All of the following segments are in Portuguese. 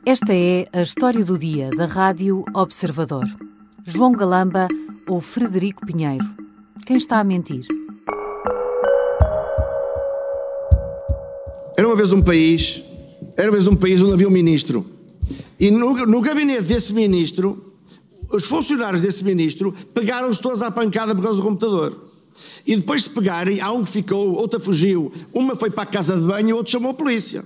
Esta é a história do dia da Rádio Observador. João Galamba ou Frederico Pinheiro? Quem está a mentir? Era uma vez um país onde havia um ministro. E no gabinete desse ministro, os funcionários desse ministro pegaram-se todos à pancada por causa do computador. E depois de se pegarem, há um que ficou, outra fugiu, uma foi para a casa de banho e o outro chamou a polícia.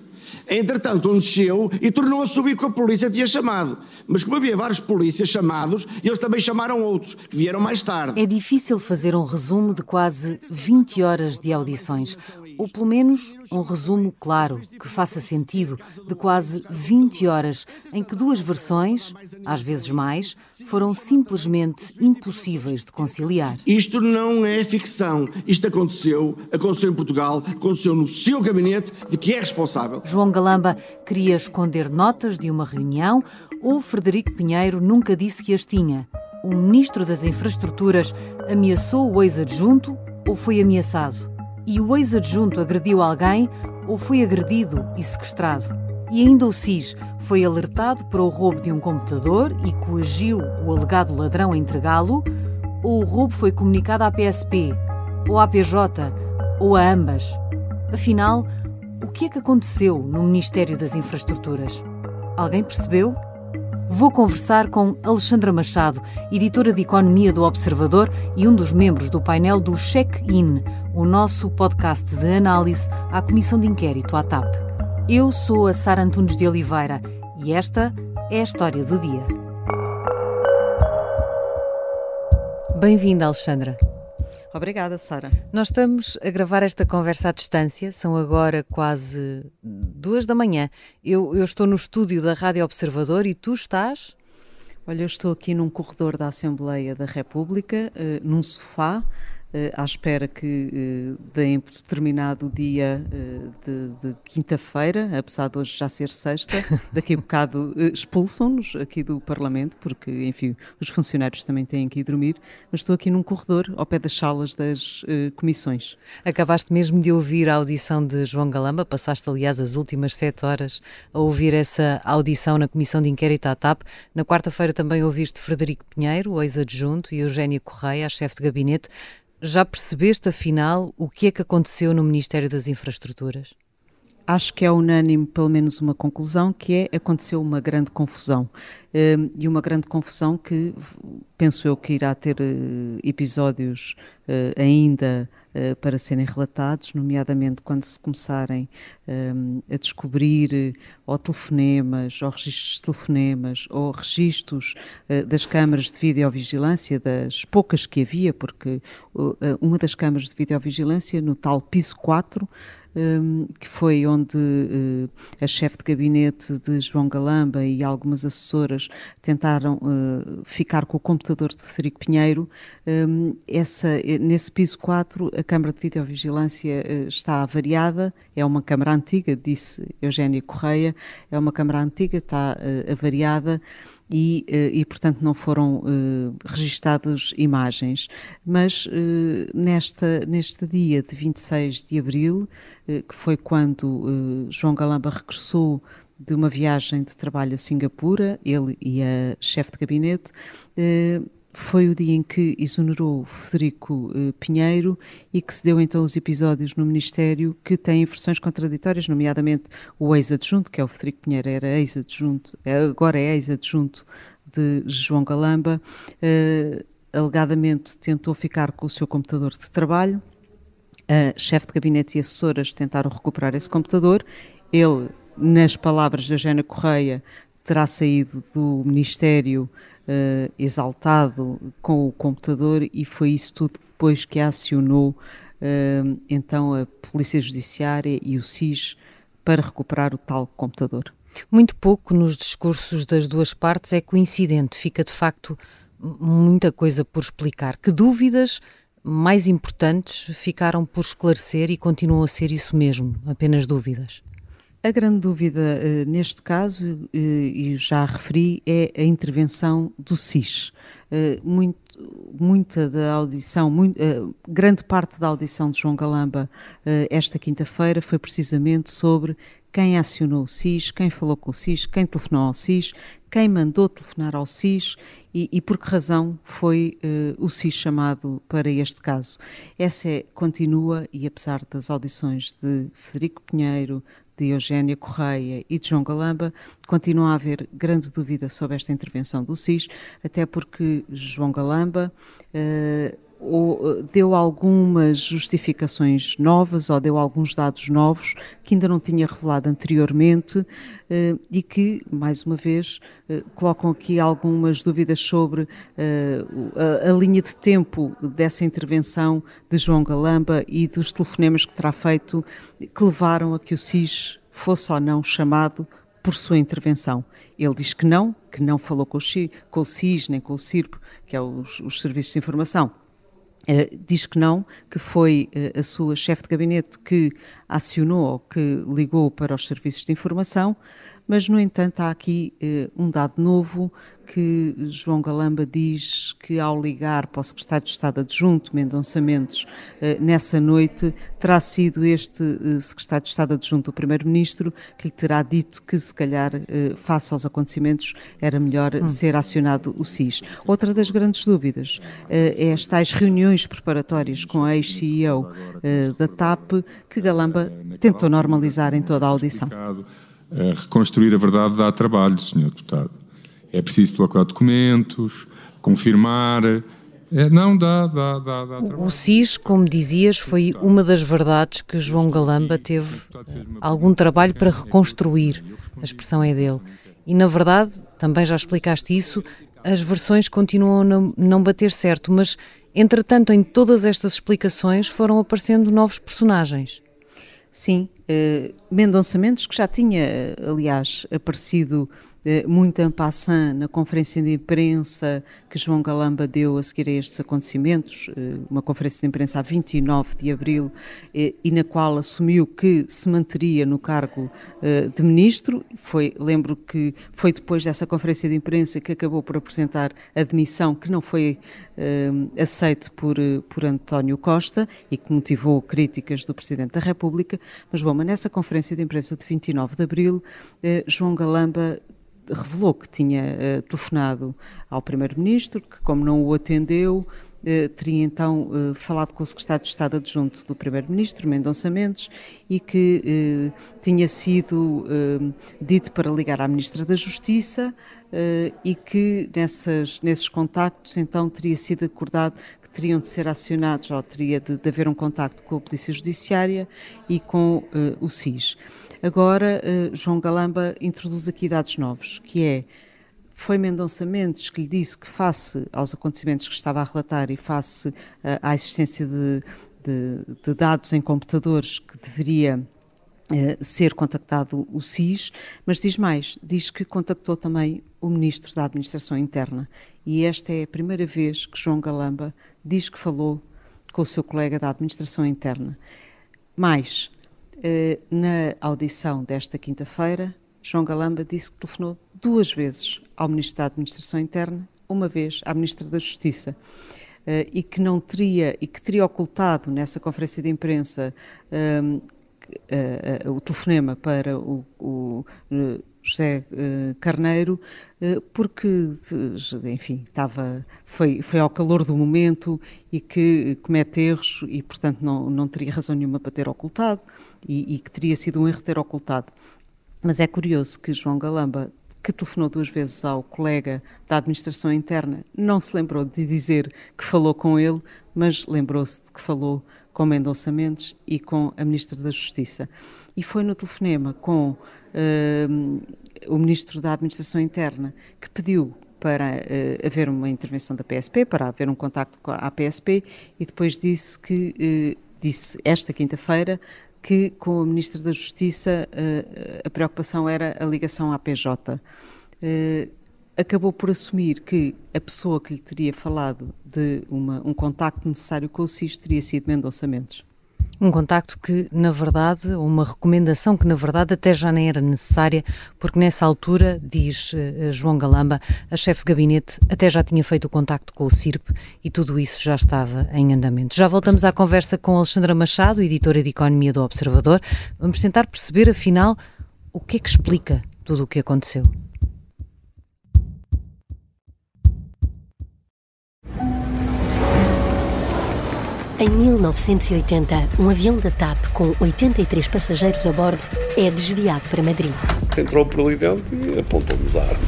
Entretanto, um desceu e tornou a subir que a polícia tinha chamado. Mas como havia vários polícias chamados, eles também chamaram outros, que vieram mais tarde. É difícil fazer um resumo de quase 20 horas de audições. Ou pelo menos um resumo claro, que faça sentido, de quase 20 horas, em que duas versões, às vezes mais, foram simplesmente impossíveis de conciliar. Isto não é ficção. Isto aconteceu em Portugal, aconteceu no seu gabinete, de que é responsável. João Galamba queria esconder notas de uma reunião ou Frederico Pinheiro nunca disse que as tinha. O ministro das Infraestruturas ameaçou o ex-adjunto ou foi ameaçado? E o ex-adjunto agrediu alguém ou foi agredido e sequestrado? E ainda o SIS foi alertado para o roubo de um computador e coagiu o alegado ladrão a entregá-lo? Ou o roubo foi comunicado à PSP, ou à PJ, ou a ambas? Afinal, o que é que aconteceu no Ministério das Infraestruturas? Alguém percebeu? Vou conversar com Alexandra Machado, editora de Economia do Observador e um dos membros do painel do Check-In, o nosso podcast de análise à Comissão de Inquérito à TAP. Eu sou a Sara Antunes de Oliveira e esta é a história do dia. Bem-vinda, Alexandra. Obrigada, Sara. Nós estamos a gravar esta conversa à distância, são agora quase 2 da manhã. Eu estou no estúdio da Rádio Observador e tu estás? Olha, eu estou aqui num corredor da Assembleia da República, num sofá, à espera que deem por determinado dia de quinta-feira, apesar de hoje já ser sexta, daqui a bocado expulsam-nos aqui do Parlamento, porque, enfim, os funcionários também têm que ir dormir, mas estou aqui num corredor ao pé das salas das comissões. Acabaste mesmo de ouvir a audição de João Galamba, passaste aliás as últimas 7 horas a ouvir essa audição na Comissão de Inquérito à TAP. Na quarta-feira também ouviste Frederico Pinheiro, o ex-adjunto, e Eugénia Correia, a chefe de gabinete. Já percebeste, afinal, o que é que aconteceu no Ministério das Infraestruturas? Acho que é unânime, pelo menos, uma conclusão, que aconteceu uma grande confusão. E uma grande confusão que, penso eu, que irá ter episódios ainda para serem relatados, nomeadamente quando se começarem a descobrir ou telefonemas, ou registros de telefonemas, ou registros das câmaras de videovigilância, das poucas que havia, porque uma das câmaras de videovigilância, no tal piso 4, que foi onde a chefe de gabinete de João Galamba e algumas assessoras tentaram ficar com o computador de Frederico Pinheiro. Nesse piso 4, a câmara de videovigilância está avariada, é uma câmara antiga, disse Eugénia Correia, é uma câmara antiga, está avariada, e portanto não foram registadas imagens, mas neste dia de 26 de abril, que foi quando João Galamba regressou de uma viagem de trabalho a Singapura, ele e a chefe de gabinete, foi o dia em que exonerou Frederico Pinheiro e que se deu então os episódios no Ministério que têm versões contraditórias, nomeadamente o ex-adjunto, que é o Frederico Pinheiro, era ex-adjunto, agora é ex-adjunto de João Galamba, alegadamente tentou ficar com o seu computador de trabalho, a chefe de gabinete e assessoras tentaram recuperar esse computador, ele, nas palavras da Eugénia Correia, terá saído do Ministério exaltado com o computador e foi isso tudo depois que acionou então a Polícia Judiciária e o SIS para recuperar o tal computador. Muito pouco nos discursos das duas partes é coincidente, fica de facto muita coisa por explicar. Que dúvidas mais importantes ficaram por esclarecer e continuam a ser isso mesmo, apenas dúvidas? A grande dúvida neste caso, e já referi, é a intervenção do SIS. Muita da audição, grande parte da audição de João Galamba esta quinta-feira foi precisamente sobre quem acionou o SIS, quem falou com o SIS, quem telefonou ao SIS, quem mandou telefonar ao SIS e por que razão foi o SIS chamado para este caso. Essa continua, e apesar das audições de Frederico Pinheiro, de Eugénia Correia e de João Galamba, continua a haver grande dúvida sobre esta intervenção do SIS, até porque João Galamba deu algumas justificações novas ou deu alguns dados novos que ainda não tinha revelado anteriormente e que, mais uma vez, colocam aqui algumas dúvidas sobre a linha de tempo dessa intervenção de João Galamba e dos telefonemas que terá feito que levaram a que o SIS fosse ou não chamado por sua intervenção. Ele diz que não falou com o SIS nem com o CIRP, que é os serviços de informação. Diz que não, que foi a sua chefe de gabinete que acionou ou que ligou para os serviços de informação, mas, no entanto, há aqui um dado novo que João Galamba diz que, ao ligar para o secretário de Estado adjunto, Mendonça Mendes, nessa noite, terá sido este secretário de Estado adjunto do Primeiro-Ministro que lhe terá dito que, se calhar, face aos acontecimentos, era melhor ser acionado o SIS. Outra das grandes dúvidas é as tais reuniões preparatórias com a ex-CEO da TAP que Galamba tentou normalizar em toda a audição. Reconstruir a verdade dá trabalho, Sr. Deputado. É preciso procurar documentos, confirmar. Não, dá trabalho. O SIS, como dizias, foi uma das verdades que João Galamba teve algum trabalho para reconstruir. A expressão é dele. E, na verdade, também já explicaste isso, as versões continuam a não bater certo, mas, entretanto, em todas estas explicações foram aparecendo novos personagens. Sim, Mendonça Mendes, que já tinha, aliás, aparecido muito en passant na conferência de imprensa que João Galamba deu a seguir a estes acontecimentos, uma conferência de imprensa a 29 de abril, e na qual assumiu que se manteria no cargo de ministro. Lembro que foi depois dessa conferência de imprensa que acabou por apresentar a demissão, que não foi aceito por António Costa e que motivou críticas do Presidente da República. Mas nessa conferência de imprensa de 29 de abril, João Galamba revelou que tinha telefonado ao Primeiro-Ministro, que, como não o atendeu, teria então falado com o secretário de Estado adjunto do Primeiro-Ministro, Mendonça Mendes, e que tinha sido dito para ligar à Ministra da Justiça e que nesses contactos então teria sido acordado que teriam de ser acionados, ou teria de haver um contacto com a Polícia Judiciária e com o SIS. Agora, João Galamba introduz aqui dados novos, que foi Mendonça Mendes que lhe disse que, face aos acontecimentos que estava a relatar e face à existência de dados em computadores, que deveria ser contactado o SIS, mas diz mais, diz que contactou também o Ministro da Administração Interna. E esta é a primeira vez que João Galamba diz que falou com o seu colega da Administração Interna. Mais, na audição desta quinta-feira, João Galamba disse que telefonou 2 vezes ao Ministro da Administração Interna, uma vez à Ministra da Justiça, e que teria ocultado nessa conferência de imprensa o telefonema para o José Carneiro, porque, enfim, foi ao calor do momento e que comete erros e, portanto, não teria razão nenhuma para ter ocultado e que teria sido um erro ter ocultado. Mas é curioso que João Galamba, que telefonou 2 vezes ao colega da Administração Interna, não se lembrou de dizer que falou com ele, mas lembrou-se de que falou com Mendonça Mendes e com a Ministra da Justiça. E foi no telefonema com o Ministro da Administração Interna que pediu para haver uma intervenção da PSP, para haver um contacto com a PSP, e depois disse esta quinta-feira que com a Ministra da Justiça a preocupação era a ligação à PJ. Acabou por assumir que a pessoa que lhe teria falado de um contacto necessário com o SIS teria sido Mendonça Mendes. Um contacto que, na verdade, uma recomendação que, na verdade, até já nem era necessária, porque nessa altura, diz João Galamba, a chefe de gabinete até já tinha feito o contacto com o CIRP e tudo isso já estava em andamento. Já voltamos à conversa com Alexandra Machado, editora de Economia do Observador. Vamos tentar perceber, afinal, O que é que explica tudo o que aconteceu? Em 1980, um avião da TAP com 83 passageiros a bordo é desviado para Madrid. Entrou por ali dentro e apontou-nos a arma.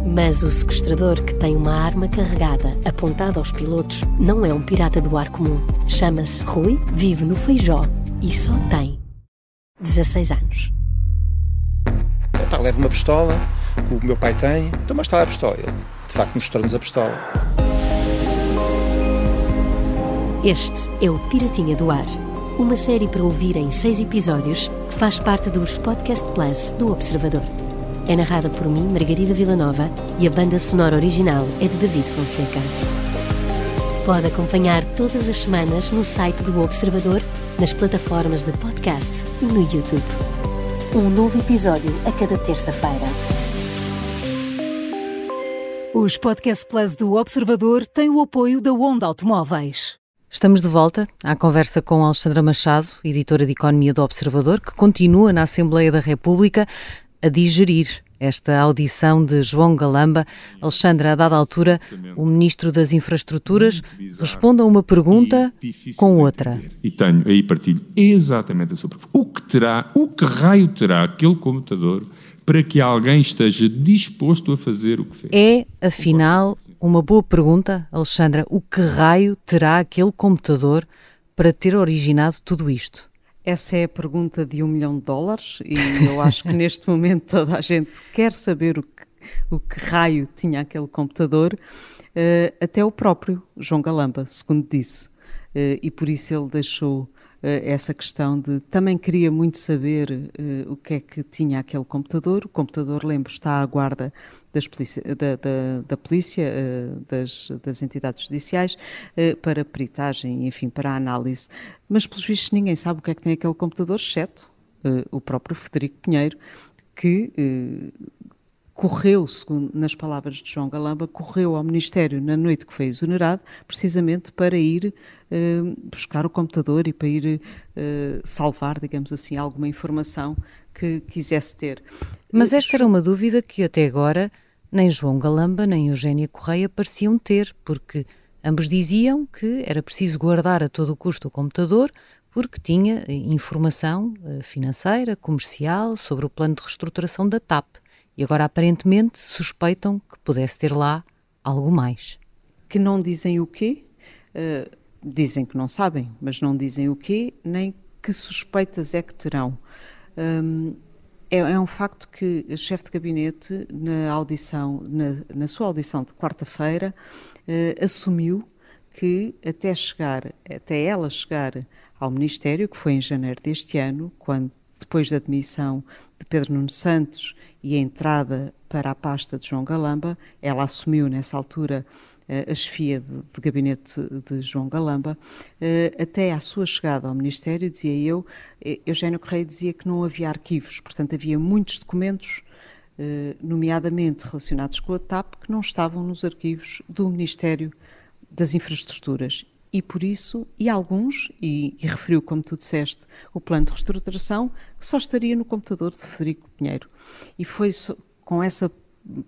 Mas o sequestrador, que tem uma arma carregada apontada aos pilotos, não é um pirata do ar comum. Chama-se Rui, vive no Feijó e só tem 16 anos. Leva uma pistola, que o meu pai tem, então mas está a pistola. Ele, de facto, mostrou-nos a pistola. Este é o Piratinha do Ar, uma série para ouvir em 6 episódios que faz parte dos Podcast Plus do Observador. É narrada por mim, Margarida Villanova, e a banda sonora original é de David Fonseca. Pode acompanhar todas as semanas no site do Observador, nas plataformas de podcast e no YouTube. Um novo episódio a cada terça-feira. Os Podcast Plus do Observador têm o apoio da Onda Automóveis. Estamos de volta à conversa com Alexandra Machado, editora de Economia do Observador, que continua na Assembleia da República a digerir esta audição de João Galamba. Alexandra, a dada altura, o Ministro das Infraestruturas responde a uma pergunta com outra. E tenho, aí partilho exatamente a sua pergunta. O que raio terá aquele computador para que alguém esteja disposto a fazer o que fez? É, afinal, uma boa pergunta, Alexandra. O que raio terá aquele computador para ter originado tudo isto? Essa é a pergunta de $1 milhão e eu acho que neste momento toda a gente quer saber o que raio tinha aquele computador, até o próprio João Galamba, segundo disse, e por isso ele deixou essa questão de também queria muito saber o que é que tinha aquele computador. O computador, lembro, está à guarda da polícia, das entidades judiciais, para peritagem, enfim, para análise. Mas, pelos vistos, ninguém sabe o que é que tem aquele computador, exceto o próprio Frederico Pinheiro, que correu, segundo nas palavras de João Galamba, correu ao Ministério na noite que foi exonerado, precisamente para ir buscar o computador e para ir salvar, digamos assim, alguma informação que quisesse ter. Mas esta era uma dúvida que até agora nem João Galamba nem Eugénia Correia pareciam ter, porque ambos diziam que era preciso guardar a todo o custo o computador porque tinha informação financeira, comercial, sobre o plano de reestruturação da TAP. E agora, aparentemente, suspeitam que pudesse ter lá algo mais. Que não dizem o quê? Dizem que não sabem, mas não dizem o quê, nem que suspeitas é que terão. É um facto que o chefe de gabinete, na sua audição de quarta-feira, assumiu que até ela chegar ao Ministério, que foi em janeiro deste ano, quando depois da demissão de Pedro Nuno Santos e a entrada para a pasta de João Galamba, ela assumiu nessa altura a chefia de gabinete de João Galamba, até à sua chegada ao Ministério, dizia eu, Eugénia Correia dizia que não havia arquivos, portanto havia muitos documentos, nomeadamente relacionados com a TAP, que não estavam nos arquivos do Ministério das Infraestruturas. E por isso, e alguns, e referiu, como tu disseste, o plano de reestruturação, que só estaria no computador de Frederico Pinheiro. E foi com essa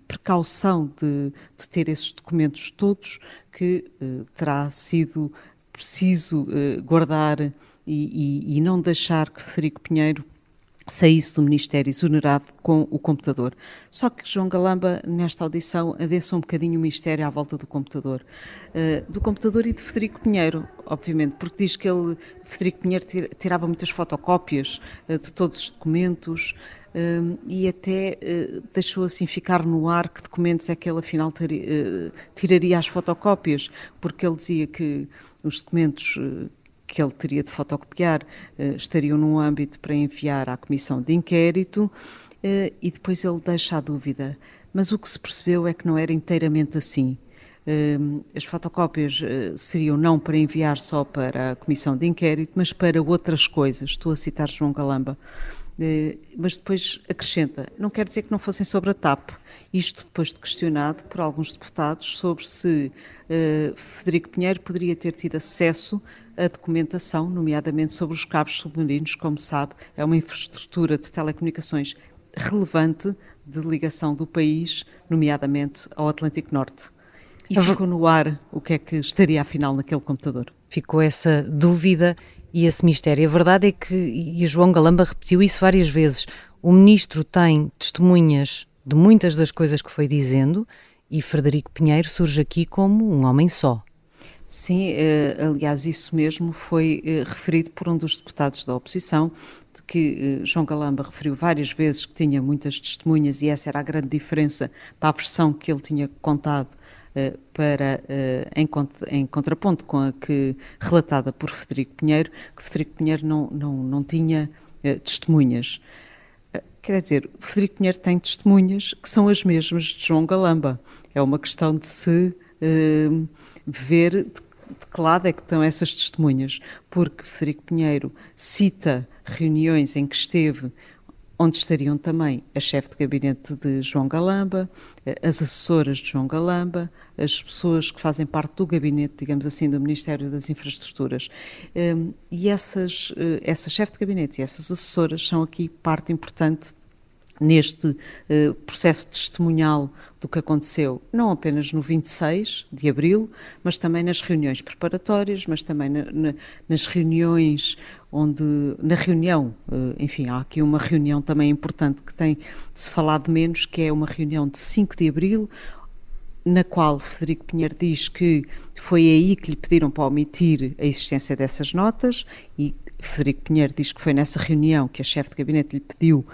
precaução de ter esses documentos todos que terá sido preciso guardar e não deixar que Frederico Pinheiro saísse do Ministério exonerado com o computador. Só que João Galamba, nesta audição, adensa um bocadinho o mistério à volta do computador e de Frederico Pinheiro, obviamente, porque diz que Frederico Pinheiro tirava muitas fotocópias de todos os documentos e até deixou assim ficar no ar que documentos é que ele afinal tiraria as fotocópias, porque ele dizia que os documentos que ele teria de fotocopiar estariam num âmbito para enviar à Comissão de Inquérito e depois ele deixa a dúvida. Mas o que se percebeu é que não era inteiramente assim. As fotocópias seriam não para enviar só para a Comissão de Inquérito, mas para outras coisas. Estou a citar João Galamba. Mas depois acrescenta, não quer dizer que não fossem sobre a TAP. Isto depois de questionado por alguns deputados sobre se Frederico Pinheiro poderia ter tido acesso a documentação, nomeadamente sobre os cabos submarinos. Como sabe, é uma infraestrutura de telecomunicações relevante de ligação do país, nomeadamente ao Atlântico Norte. E ficou no ar o que é que estaria afinal naquele computador. Ficou essa dúvida e esse mistério. A verdade é que, e João Galamba repetiu isso várias vezes, o ministro tem testemunhas de muitas das coisas que foi dizendo e Frederico Pinheiro surge aqui como um homem só. Sim, aliás, isso mesmo foi referido por um dos deputados da oposição, de que João Galamba referiu várias vezes que tinha muitas testemunhas e essa era a grande diferença para a versão que ele tinha contado em contraponto com a que relatada por Frederico Pinheiro, que Frederico Pinheiro não tinha testemunhas. Quer dizer, Frederico Pinheiro tem testemunhas que são as mesmas de João Galamba. É uma questão de se ver de que lado é que estão essas testemunhas, porque Frederico Pinheiro cita reuniões em que esteve, onde estariam também a chefe de gabinete de João Galamba, as assessoras de João Galamba, as pessoas que fazem parte do gabinete, digamos assim, do Ministério das Infraestruturas. E essa chefe de gabinete e essas assessoras são aqui parte importante neste processo testemunhal do que aconteceu, não apenas no 26 de abril, mas também nas reuniões preparatórias, mas também nas reuniões enfim, há aqui uma reunião também importante que tem de se falar de menos, que é uma reunião de 5 de abril, na qual Frederico Pinheiro diz que foi aí que lhe pediram para omitir a existência dessas notas, e Frederico Pinheiro diz que foi nessa reunião que a chefe de gabinete lhe pediu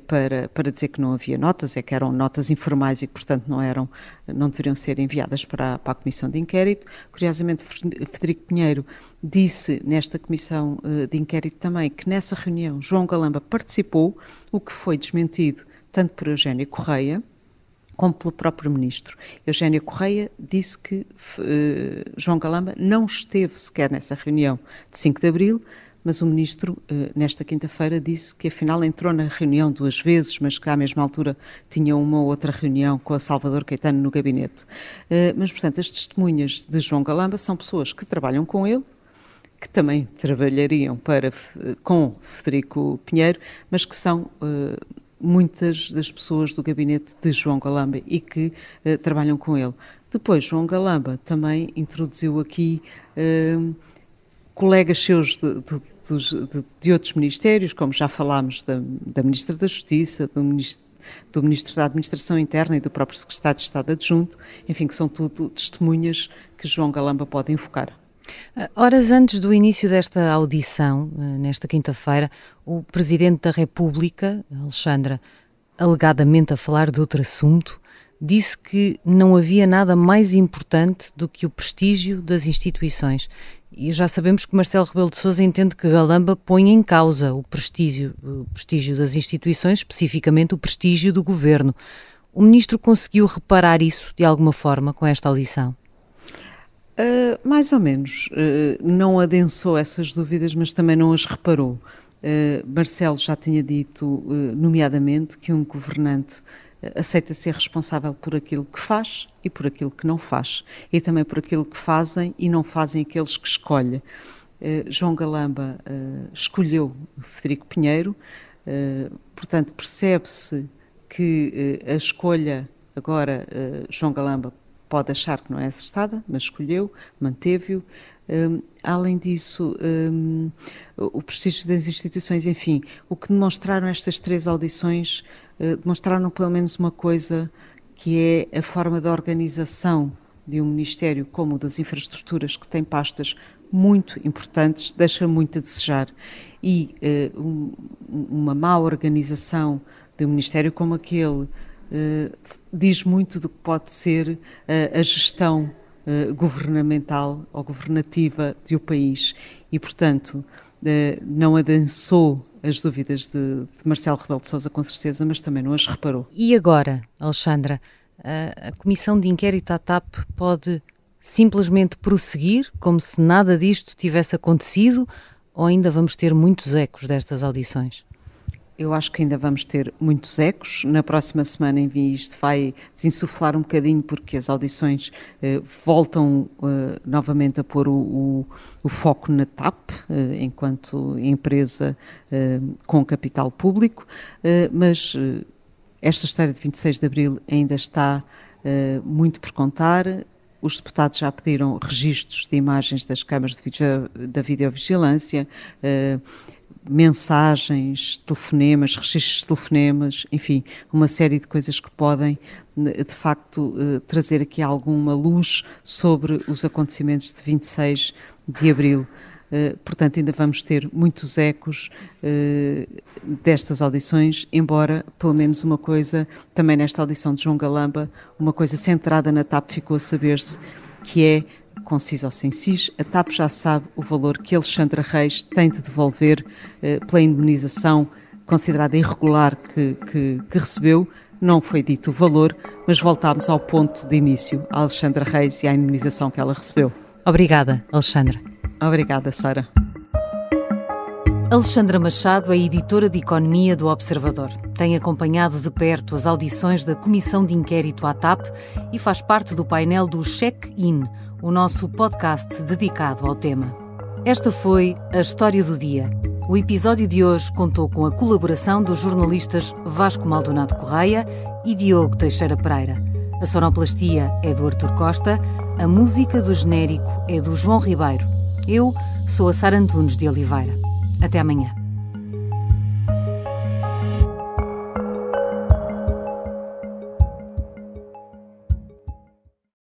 para dizer que não havia notas, que eram notas informais e que, portanto, não deveriam ser enviadas para a Comissão de Inquérito. Curiosamente, Frederico Pinheiro disse nesta Comissão de Inquérito também que nessa reunião João Galamba participou, o que foi desmentido tanto por Eugénia Correia como pelo próprio ministro. Eugénia Correia disse que João Galamba não esteve sequer nessa reunião de 5 de abril, mas o ministro, nesta quinta-feira, disse que afinal entrou na reunião 2 vezes, mas que à mesma altura tinha uma ou outra reunião com a Salvador Caetano no gabinete. Mas, portanto, as testemunhas de João Galamba são pessoas que trabalham com ele, que também trabalhariam com Frederico Pinheiro, mas que são muitas das pessoas do gabinete de João Galamba e que trabalham com ele. Depois, João Galamba também introduziu aqui colegas seus de outros ministérios, como já falámos da Ministra da Justiça, do Ministro da Administração Interna e do próprio Secretário de Estado Adjunto, enfim, que são tudo testemunhas que João Galamba pode invocar. Horas antes do início desta audição, nesta quinta-feira, o Presidente da República, Alexandra, alegadamente a falar de outro assunto, disse que não havia nada mais importante do que o prestígio das instituições. E já sabemos que Marcelo Rebelo de Sousa entende que Galamba põe em causa o prestígio das instituições, especificamente o prestígio do governo. O Ministro conseguiu reparar isso de alguma forma com esta audição? Mais ou menos. Não adensou essas dúvidas, mas também não as reparou. Marcelo já tinha dito, nomeadamente, que um governante aceita ser responsável por aquilo que faz e por aquilo que não faz, e também por aquilo que fazem e não fazem aqueles que escolhe. João Galamba escolheu Frederico Pinheiro, portanto percebe-se que a escolha agora, João Galamba pode achar que não é acertada, mas escolheu, manteve-o. Além disso, o prestígio das instituições, enfim, o que demonstraram estas 3 audições, demonstraram pelo menos uma coisa, que é a forma de organização de um Ministério como o das Infraestruturas, que tem pastas muito importantes, deixa muito a desejar. E uma má organização de um Ministério como aquele diz muito do que pode ser a gestão governamental ou governativa de o país e, portanto, não adensou as dúvidas de Marcelo Rebelo de Sousa, com certeza, mas também não as reparou. E agora, Alexandra, a Comissão de Inquérito à TAP pode simplesmente prosseguir como se nada disto tivesse acontecido ou ainda vamos ter muitos ecos destas audições? Eu acho que ainda vamos ter muitos ecos. Na próxima semana, enfim, isto vai desinsuflar um bocadinho, porque as audições voltam novamente a pôr o foco na TAP, enquanto empresa com capital público, mas esta história de 26 de Abril ainda está muito por contar. Os deputados já pediram registros de imagens das câmaras da videovigilância, mensagens, telefonemas, registros de telefonemas, enfim, uma série de coisas que podem, de facto, trazer aqui alguma luz sobre os acontecimentos de 26 de Abril. Portanto, ainda vamos ter muitos ecos destas audições, embora, pelo menos uma coisa, também nesta audição de João Galamba, uma coisa centrada na TAP ficou a saber-se, que é, com CIS ou sem CIS, a TAP já sabe o valor que Alexandra Reis tem de devolver pela indemnização considerada irregular que recebeu. Não foi dito o valor, mas voltámos ao ponto de início, a Alexandra Reis e à indemnização que ela recebeu. Obrigada, Alexandra. Obrigada, Sara. Alexandra Machado é editora de Economia do Observador. Tem acompanhado de perto as audições da Comissão de Inquérito à TAP e faz parte do painel do Check-In, o nosso podcast dedicado ao tema. Esta foi a História do Dia. O episódio de hoje contou com a colaboração dos jornalistas Vasco Maldonado Correia e Diogo Teixeira Pereira. A sonoplastia é do Artur Costa, a música do genérico é do João Ribeiro. Eu sou a Sara Antunes de Oliveira. Até amanhã.